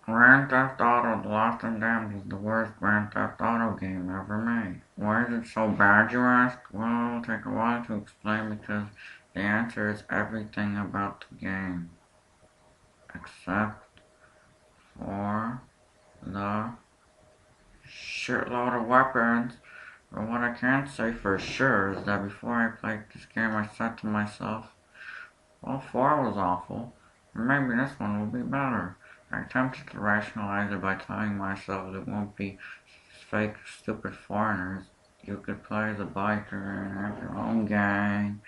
Grand Theft Auto The Lost and Damned is the worst Grand Theft Auto game ever made. Why is it so bad, you ask? Well, it'll take a while to explain because the answer is everything about the game. Except for the shitload of weapons. But what I can say for sure is that before I played this game I said to myself, well, 4 was awful, and maybe this one will be better. I attempted to rationalize it by telling myself it won't be fake, stupid foreigners. You could play as a biker and have your own gang,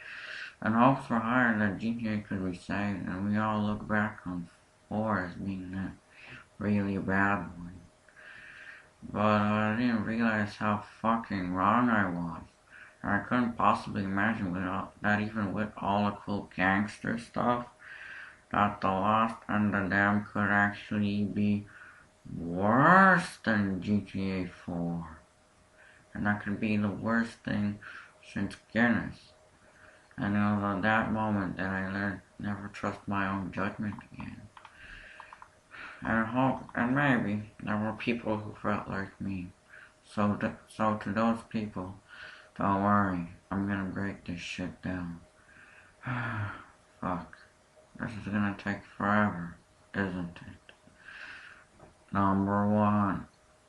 and hopes were higher that GTA could be saved, and we all look back on 4 as being that really bad one. But I didn't realize how fucking wrong I was. And I couldn't possibly imagine that even with all the cool gangster stuff, that the Lost and the Damned could actually be worse than GTA 4. And that could be the worst thing since Guinness. And it was at that moment that I learned never trust my own judgment again. And I hope, and maybe, there were people who felt like me. So to those people, don't worry, I'm gonna break this shit down. Fuck. This is gonna take forever, isn't it? Number 1.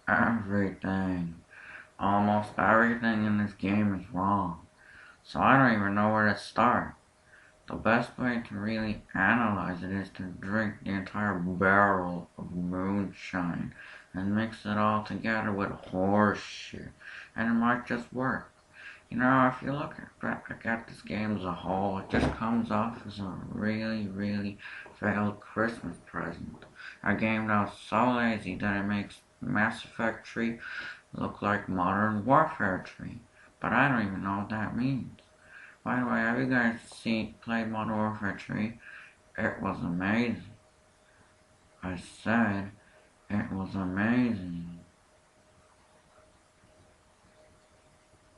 Everything. Almost everything in this game is wrong. So I don't even know where to start. The best way to really analyze it is to drink the entire barrel of moonshine and mix it all together with horse shit, and it might just work. You know, if you look at this game as a whole, it just comes off as a really, really failed Christmas present. A game that was so lazy that it makes Mass Effect 3 look like Modern Warfare 3. But I don't even know what that means. By the way, have you guys played Modern Warfare 3? It was amazing. I said it was amazing.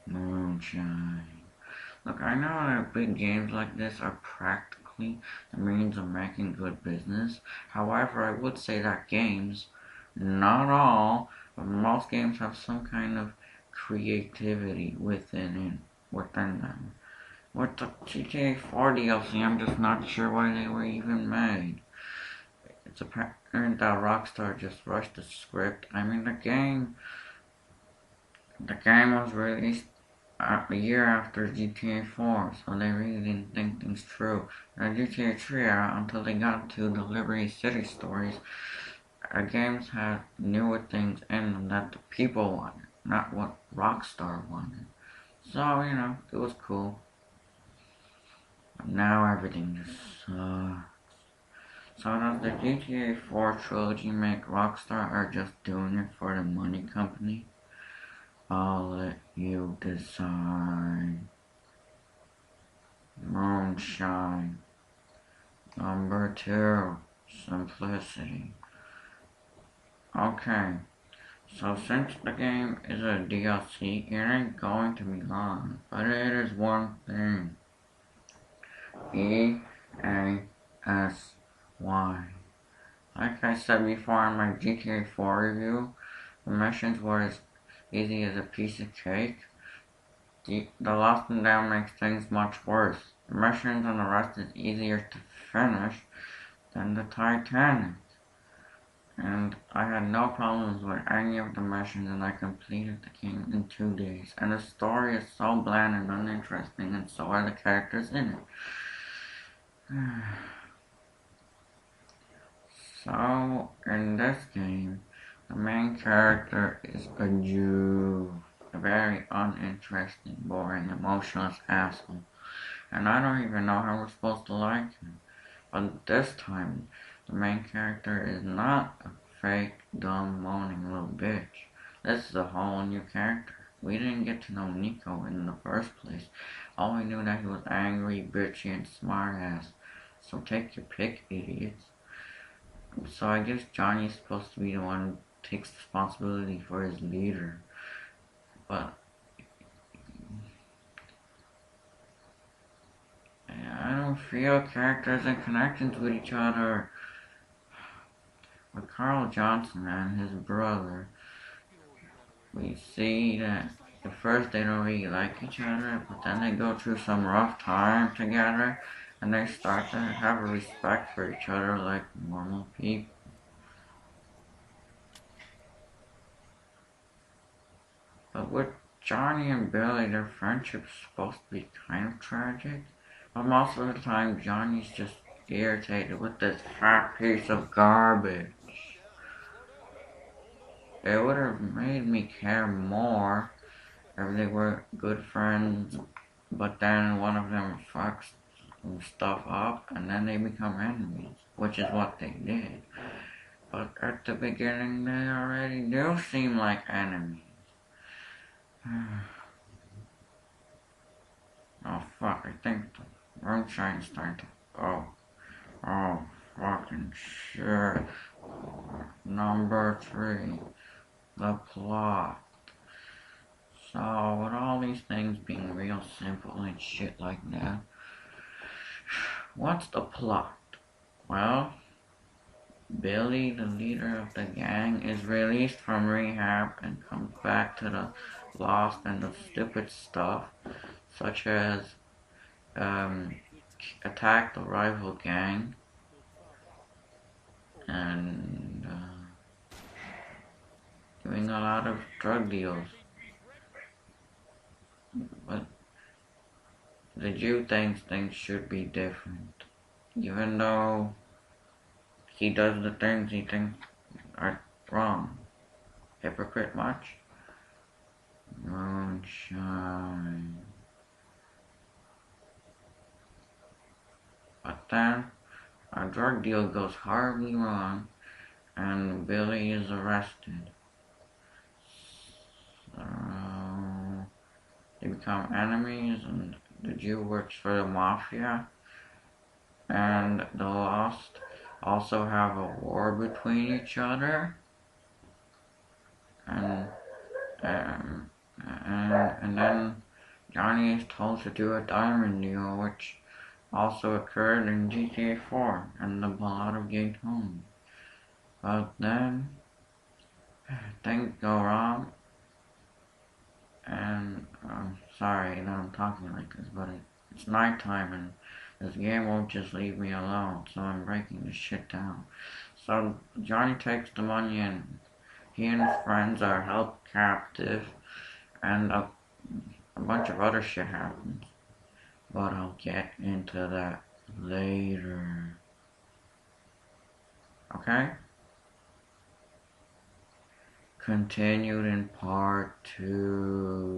Moonshine. Look, I know that big games like this are practically the means of making good business. However, I would say that games, not all, but most games have some kind of creativity within them. With the GTA 4 DLC, I'm just not sure why they were even made. It's apparent that Rockstar just rushed the script. I mean, the game was released a year after GTA 4, so they really didn't think things through. In the GTA 3 era, until they got to the Liberty City stories, games had newer things in them that the people wanted, not what Rockstar wanted. So, it was cool. But now everything just sucks. So does the GTA 4 trilogy make Rockstar or just doing it for the money company? I'll let you decide. Moonshine. Number 2. Simplicity. Okay, so since the game is a DLC, it ain't going to be long, but it is one thing. EASY. Like I said before in my GTA 4 review, the missions were as easy as a piece of cake. The Lost and Down makes things much worse. The missions on the rest is easier to finish than the Titanic. And I had no problems with any of the missions and I completed the game in 2 days. And the story is so bland and uninteresting and so are the characters in it. So, in this game, the main character is a Jew. A very uninteresting, boring, emotionless asshole. And I don't even know how we're supposed to like him. But this time, the main character is not a fake, dumb, moaning little bitch. This is a whole new character. We didn't get to know Nico in the first place. All we knew that he was angry, bitchy, and smartass. So take your pick, idiots. So I guess Johnny's supposed to be the one who takes responsibility for his leader. But I don't feel characters and connections with each other. with Carl Johnson and his brother, we see that at first they don't really like each other, but then they go through some rough time together, and they start to have a respect for each other like normal people. But with Johnny and Billy, their friendship's supposed to be kind of tragic, but most of the time Johnny's just irritated with this fat piece of garbage. It would have made me care more if they were good friends, but then one of them fucks stuff up and then they become enemies, which is what they did. But at the beginning, they already do seem like enemies. Oh fuck, I think the moonshine's starting to go. Oh, fucking shit. Number 3, the plot. So, with all these things being real simple and shit like that, what's the plot? Well, Billy, the leader of the gang, is released from rehab and comes back to the lost and the stupid stuff, such as attack the rival gang and doing a lot of drug deals. But the Jew thinks things should be different, even though he does the things he thinks are wrong. Hypocrite much? Moonshine. But then a drug deal goes horribly wrong and Billy is arrested. So they become enemies and the Jew works for the mafia and the Lost also have a war between each other and then Johnny is told to do a diamond deal, which also occurred in GTA 4 and the Ballad of Gay Tony. But then things go wrong, and I'm sorry that I'm talking like this, but it's nighttime and this game won't just leave me alone, so I'm breaking this shit down. So Johnny takes the money and he and his friends are held captive, and a bunch of other shit happens. But I'll get into that later. Okay? Continued in part 2.